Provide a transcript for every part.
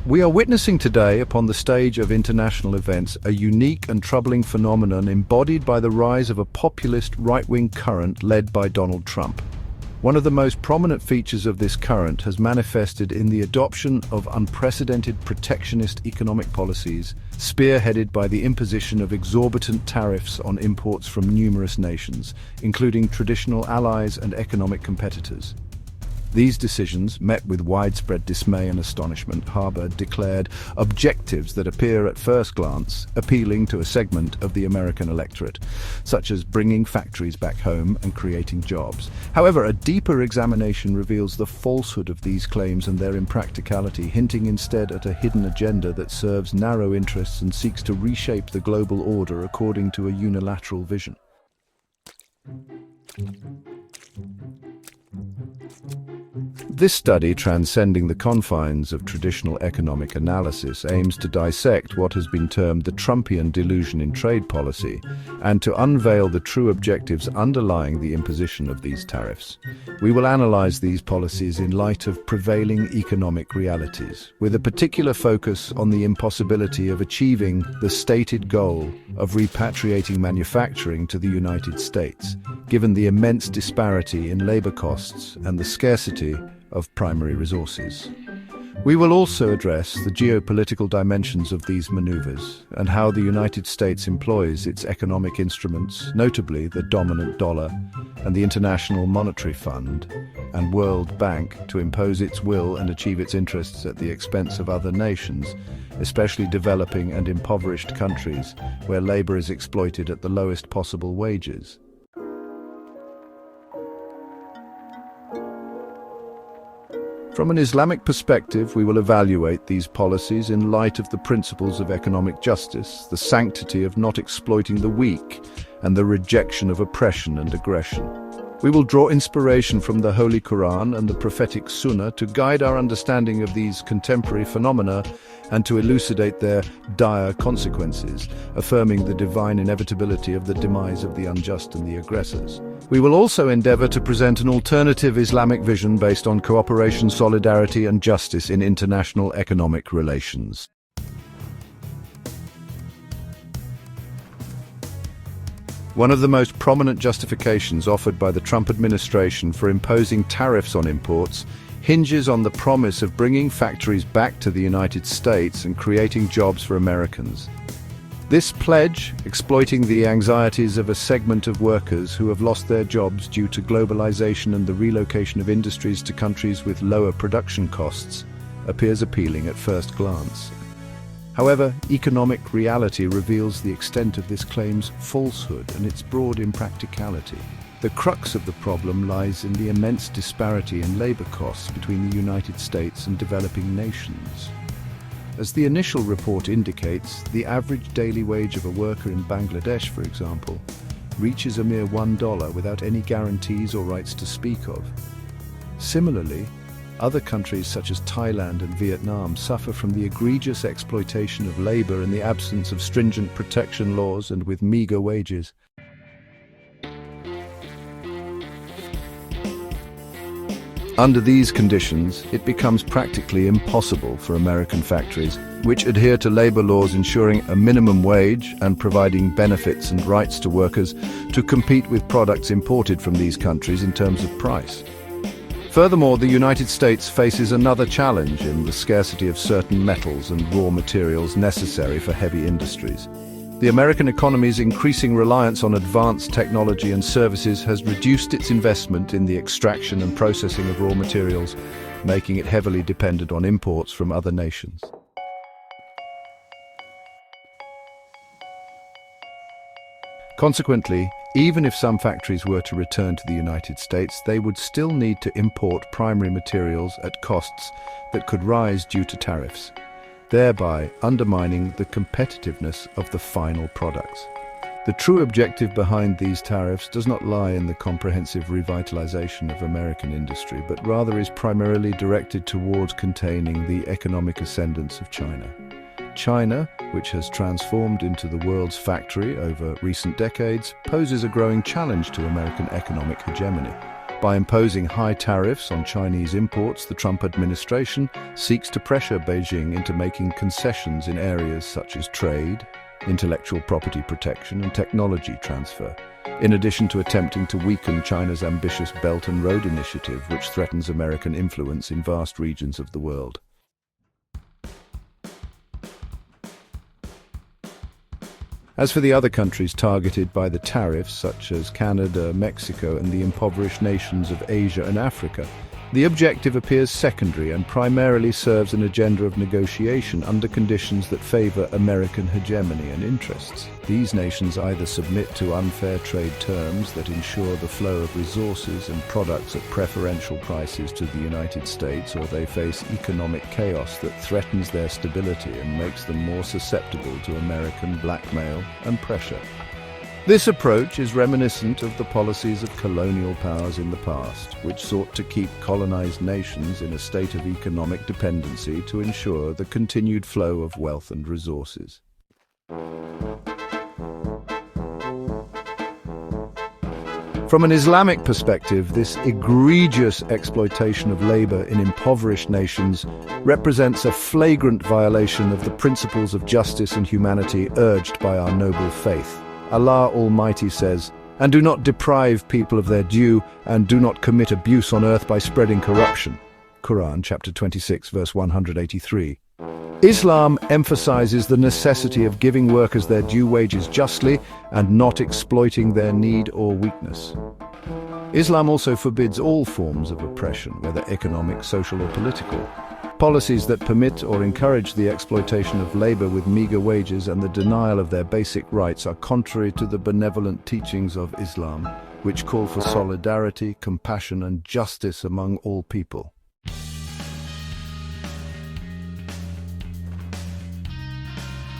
We are witnessing today, upon the stage of international events, a unique and troubling phenomenon embodied by the rise of a populist right-wing current led by Donald Trump. One of the most prominent features of this current has manifested in the adoption of unprecedented protectionist economic policies, spearheaded by the imposition of exorbitant tariffs on imports from numerous nations, including traditional allies and economic competitors. These decisions, met with widespread dismay and astonishment, harbor declared objectives that appear at first glance appealing to a segment of the American electorate, such as bringing factories back home and creating jobs. However, a deeper examination reveals the falsehood of these claims and their impracticality, hinting instead at a hidden agenda that serves narrow interests and seeks to reshape the global order according to a unilateral vision. This study, transcending the confines of traditional economic analysis, aims to dissect what has been termed the Trumpian delusion in trade policy and to unveil the true objectives underlying the imposition of these tariffs. We will analyze these policies in light of prevailing economic realities, with a particular focus on the impossibility of achieving the stated goal of repatriating manufacturing to the United States, given the immense disparity in labor costs and the scarcity of primary resources. We will also address the geopolitical dimensions of these maneuvers and how the United States employs its economic instruments, notably the dominant dollar and the International Monetary Fund and World Bank, to impose its will and achieve its interests at the expense of other nations, especially developing and impoverished countries where labor is exploited at the lowest possible wages. From an Islamic perspective, we will evaluate these policies in light of the principles of economic justice, the sanctity of not exploiting the weak, and the rejection of oppression and aggression. We will draw inspiration from the Holy Quran and the prophetic Sunnah to guide our understanding of these contemporary phenomena and to elucidate their dire consequences, affirming the divine inevitability of the demise of the unjust and the aggressors. We will also endeavor to present an alternative Islamic vision based on cooperation, solidarity, and justice in international economic relations. One of the most prominent justifications offered by the Trump administration for imposing tariffs on imports hinges on the promise of bringing factories back to the United States and creating jobs for Americans. This pledge, exploiting the anxieties of a segment of workers who have lost their jobs due to globalization and the relocation of industries to countries with lower production costs, appears appealing at first glance. However, economic reality reveals the extent of this claim's falsehood and its broad impracticality. The crux of the problem lies in the immense disparity in labor costs between the United States and developing nations. As the initial report indicates, the average daily wage of a worker in Bangladesh, for example, reaches a mere $1 without any guarantees or rights to speak of. Similarly, other countries such as Thailand and Vietnam suffer from the egregious exploitation of labor in the absence of stringent protection laws and with meager wages. Under these conditions, it becomes practically impossible for American factories, which adhere to labor laws ensuring a minimum wage and providing benefits and rights to workers, to compete with products imported from these countries in terms of price. Furthermore, the United States faces another challenge in the scarcity of certain metals and raw materials necessary for heavy industries. The American economy's increasing reliance on advanced technology and services has reduced its investment in the extraction and processing of raw materials, making it heavily dependent on imports from other nations. Consequently, even if some factories were to return to the United States, they would still need to import primary materials at costs that could rise due to tariffs, thereby undermining the competitiveness of the final products. The true objective behind these tariffs does not lie in the comprehensive revitalization of American industry, but rather is primarily directed towards containing the economic ascendance of China. China, which has transformed into the world's factory over recent decades, poses a growing challenge to American economic hegemony. By imposing high tariffs on Chinese imports, the Trump administration seeks to pressure Beijing into making concessions in areas such as trade, intellectual property protection, and technology transfer, in addition to attempting to weaken China's ambitious Belt and Road Initiative, which threatens American influence in vast regions of the world. As for the other countries targeted by the tariffs, such as Canada, Mexico, and the impoverished nations of Asia and Africa, the objective appears secondary and primarily serves an agenda of negotiation under conditions that favor American hegemony and interests. These nations either submit to unfair trade terms that ensure the flow of resources and products at preferential prices to the United States, or they face economic chaos that threatens their stability and makes them more susceptible to American blackmail and pressure. This approach is reminiscent of the policies of colonial powers in the past, which sought to keep colonized nations in a state of economic dependency to ensure the continued flow of wealth and resources. From an Islamic perspective, this egregious exploitation of labor in impoverished nations represents a flagrant violation of the principles of justice and humanity urged by our noble faith. Allah Almighty says, "And do not deprive people of their due, and do not commit abuse on earth by spreading corruption." Quran chapter 26 verse 183. Islam emphasizes the necessity of giving workers their due wages justly and not exploiting their need or weakness. Islam also forbids all forms of oppression, whether economic, social, or political. Policies that permit or encourage the exploitation of labor with meager wages and the denial of their basic rights are contrary to the benevolent teachings of Islam, which call for solidarity, compassion, and justice among all people.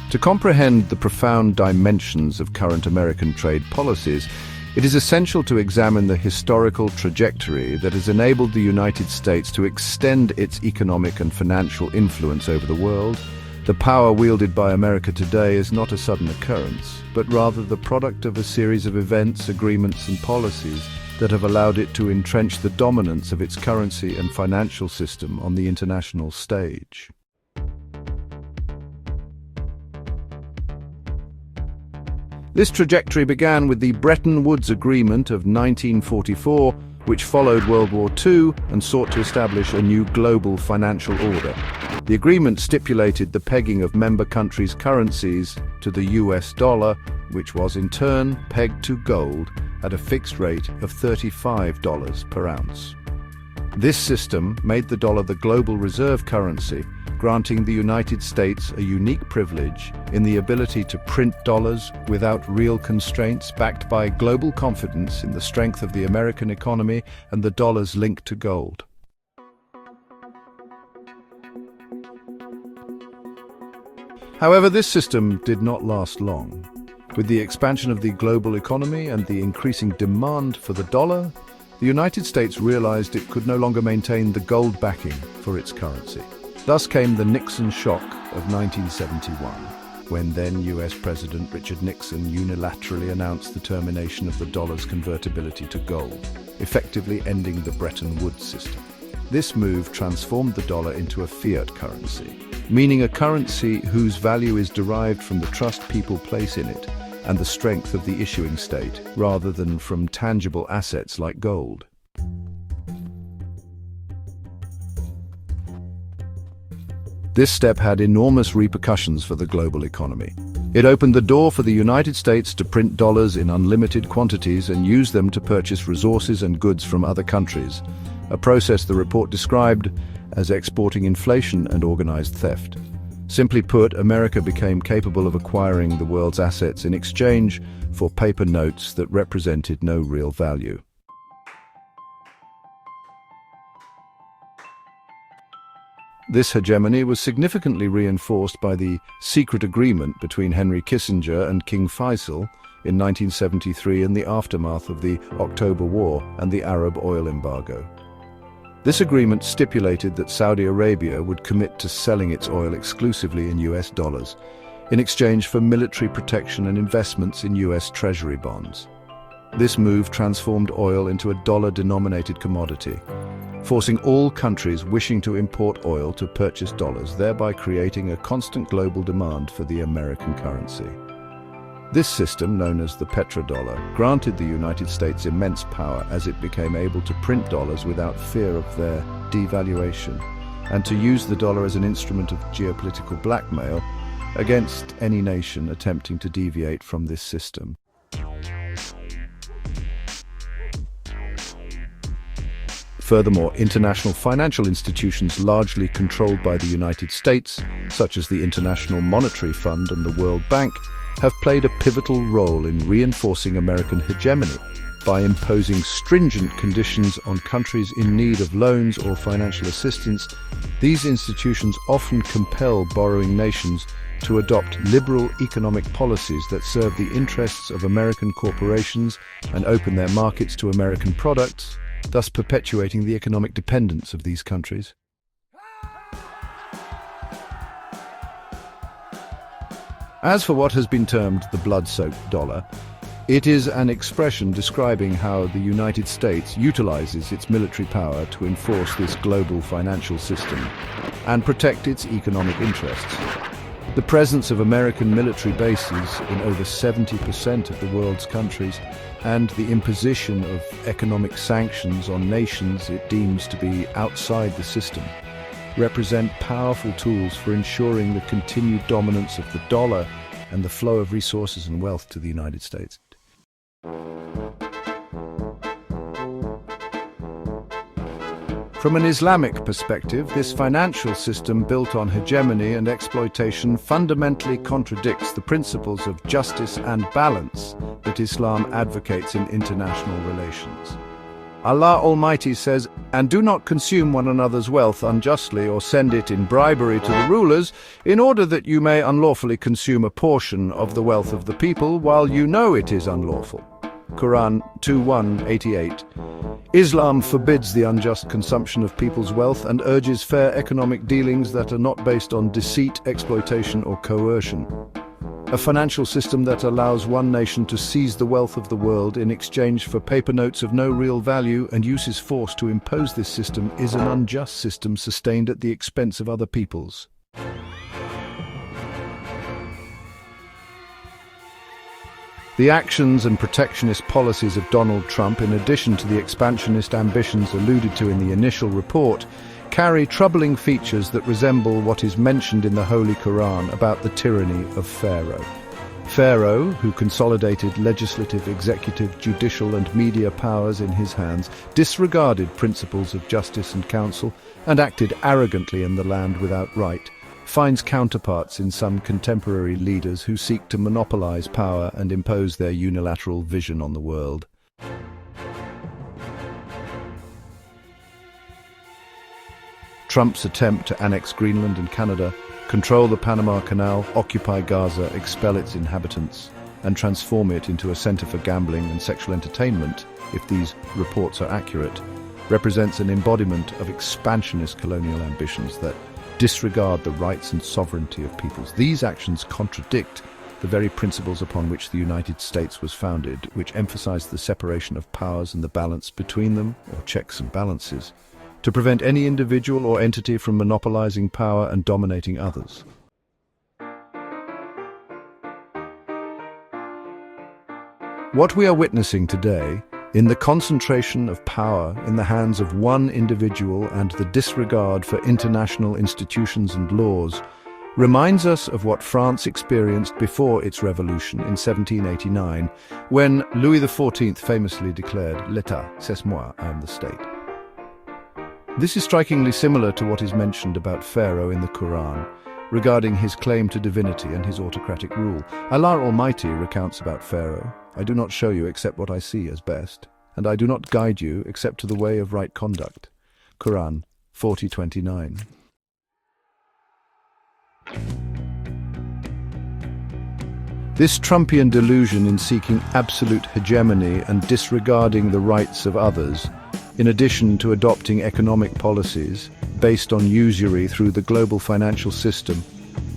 To comprehend the profound dimensions of current American trade policies, it is essential to examine the historical trajectory that has enabled the United States to extend its economic and financial influence over the world. The power wielded by America today is not a sudden occurrence, but rather the product of a series of events, agreements, and policies that have allowed it to entrench the dominance of its currency and financial system on the international stage. This trajectory began with the Bretton Woods Agreement of 1944, which followed World War II and sought to establish a new global financial order. The agreement stipulated the pegging of member countries' currencies to the US dollar, which was in turn pegged to gold at a fixed rate of $35 per ounce. This system made the dollar the global reserve currency, granting the United States a unique privilege in the ability to print dollars without real constraints, backed by global confidence in the strength of the American economy and the dollar's link to gold. However, this system did not last long. With the expansion of the global economy and the increasing demand for the dollar, the United States realized it could no longer maintain the gold backing for its currency. Thus came the Nixon Shock of 1971, when then US President Richard Nixon unilaterally announced the termination of the dollar's convertibility to gold, effectively ending the Bretton Woods system. This move transformed the dollar into a fiat currency, meaning a currency whose value is derived from the trust people place in it and the strength of the issuing state, rather than from tangible assets like gold. This step had enormous repercussions for the global economy. It opened the door for the United States to print dollars in unlimited quantities and use them to purchase resources and goods from other countries, a process the report described as exporting inflation and organized theft. Simply put, America became capable of acquiring the world's assets in exchange for paper notes that represented no real value. This hegemony was significantly reinforced by the secret agreement between Henry Kissinger and King Faisal in 1973 in the aftermath of the October War and the Arab oil embargo. This agreement stipulated that Saudi Arabia would commit to selling its oil exclusively in US dollars, in exchange for military protection and investments in US Treasury bonds. This move transformed oil into a dollar-denominated commodity, forcing all countries wishing to import oil to purchase dollars, thereby creating a constant global demand for the American currency. This system, known as the petrodollar, granted the United States immense power as it became able to print dollars without fear of their devaluation, and to use the dollar as an instrument of geopolitical blackmail against any nation attempting to deviate from this system. Furthermore, international financial institutions largely controlled by the United States, such as the International Monetary Fund and the World Bank, have played a pivotal role in reinforcing American hegemony by imposing stringent conditions on countries in need of loans or financial assistance. These institutions often compel borrowing nations to adopt liberal economic policies that serve the interests of American corporations and open their markets to American products, thus perpetuating the economic dependence of these countries. As for what has been termed the blood-soaked dollar, it is an expression describing how the United States utilizes its military power to enforce this global financial system and protect its economic interests. The presence of American military bases in over 70% of the world's countries and the imposition of economic sanctions on nations it deems to be outside the system represent powerful tools for ensuring the continued dominance of the dollar and the flow of resources and wealth to the United States. From an Islamic perspective, this financial system built on hegemony and exploitation fundamentally contradicts the principles of justice and balance that Islam advocates in international relations. Allah Almighty says, "And do not consume one another's wealth unjustly or send it in bribery to the rulers, in order that you may unlawfully consume a portion of the wealth of the people while you know it is unlawful." Quran 2:188. Islam forbids the unjust consumption of people's wealth and urges fair economic dealings that are not based on deceit, exploitation, or coercion. A financial system that allows one nation to seize the wealth of the world in exchange for paper notes of no real value and uses force to impose this system is an unjust system sustained at the expense of other peoples. The actions and protectionist policies of Donald Trump, in addition to the expansionist ambitions alluded to in the initial report, carry troubling features that resemble what is mentioned in the Holy Quran about the tyranny of Pharaoh. Pharaoh, who consolidated legislative, executive, judicial and media powers in his hands, disregarded principles of justice and counsel, and acted arrogantly in the land without right, finds counterparts in some contemporary leaders who seek to monopolize power and impose their unilateral vision on the world. Trump's attempt to annex Greenland and Canada, control the Panama Canal, occupy Gaza, expel its inhabitants, and transform it into a center for gambling and sexual entertainment, if these reports are accurate, represents an embodiment of expansionist colonial ambitions that disregard the rights and sovereignty of peoples. These actions contradict the very principles upon which the United States was founded, which emphasized the separation of powers and the balance between them, or checks and balances, to prevent any individual or entity from monopolizing power and dominating others. What we are witnessing today, in the concentration of power in the hands of one individual and the disregard for international institutions and laws, reminds us of what France experienced before its revolution in 1789, when Louis XIV famously declared, "L'État, c'est moi, I am the state." This is strikingly similar to what is mentioned about Pharaoh in the Quran, regarding his claim to divinity and his autocratic rule. Allah Almighty recounts about Pharaoh, "I do not show you except what I see as best, and I do not guide you except to the way of right conduct." Quran 40:29. This Trumpian delusion in seeking absolute hegemony and disregarding the rights of others, in addition to adopting economic policies based on usury through the global financial system,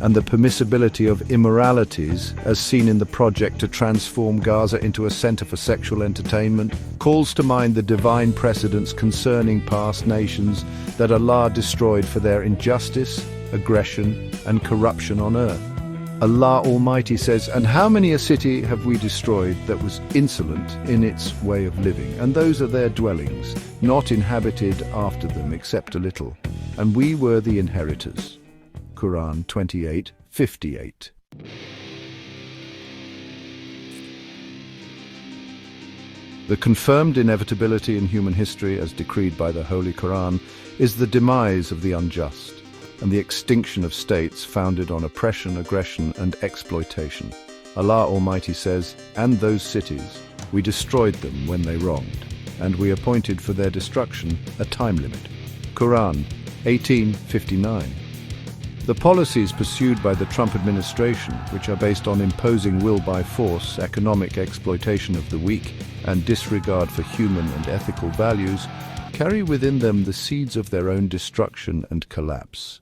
and the permissibility of immoralities, as seen in the project to transform Gaza into a center for sexual entertainment, calls to mind the divine precedents concerning past nations that Allah destroyed for their injustice, aggression, and corruption on earth. Allah Almighty says, "And how many a city have we destroyed that was insolent in its way of living? And those are their dwellings, not inhabited after them except a little. And we were the inheritors." Quran 28:58. The confirmed inevitability in human history, as decreed by the Holy Quran, is the demise of the unjust and the extinction of states founded on oppression, aggression, and exploitation. Allah Almighty says, "And those cities, we destroyed them when they wronged, and we appointed for their destruction a time limit." Quran 18:59. The policies pursued by the Trump administration, which are based on imposing will by force, economic exploitation of the weak, and disregard for human and ethical values, carry within them the seeds of their own destruction and collapse.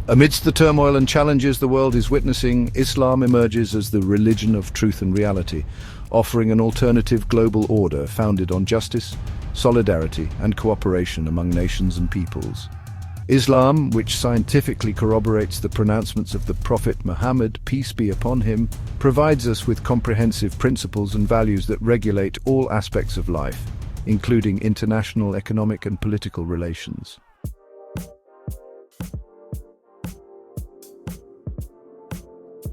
Amidst the turmoil and challenges the world is witnessing, Islam emerges as the religion of truth and reality, offering an alternative global order founded on justice, solidarity, and cooperation among nations and peoples. Islam, which scientifically corroborates the pronouncements of the Prophet Muhammad, peace be upon him, provides us with comprehensive principles and values that regulate all aspects of life, including international, economic, and political relations.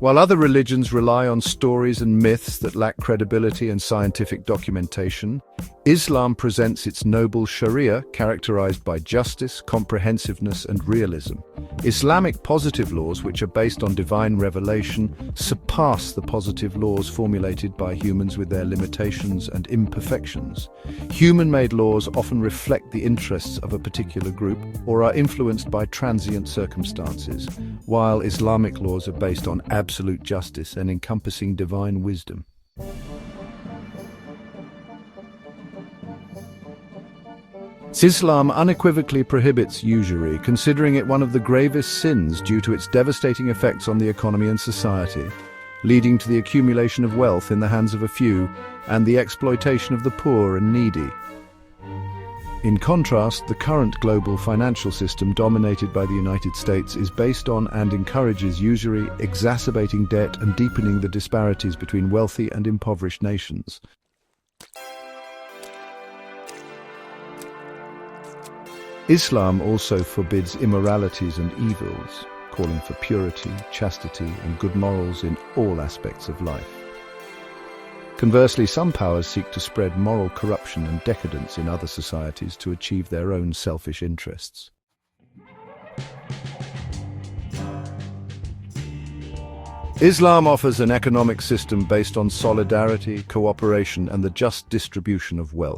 While other religions rely on stories and myths that lack credibility and scientific documentation, Islam presents its noble Sharia, characterized by justice, comprehensiveness, and realism. Islamic positive laws, which are based on divine revelation, surpass the positive laws formulated by humans with their limitations and imperfections. Human-made laws often reflect the interests of a particular group or are influenced by transient circumstances, while Islamic laws are based on absolute justice and encompassing divine wisdom. Islam unequivocally prohibits usury, considering it one of the gravest sins due to its devastating effects on the economy and society, leading to the accumulation of wealth in the hands of a few and the exploitation of the poor and needy. In contrast, the current global financial system dominated by the United States is based on and encourages usury, exacerbating debt and deepening the disparities between wealthy and impoverished nations. Islam also forbids immoralities and evils, calling for purity, chastity, and good morals in all aspects of life. Conversely, some powers seek to spread moral corruption and decadence in other societies to achieve their own selfish interests. Islam offers an economic system based on solidarity, cooperation, and the just distribution of wealth.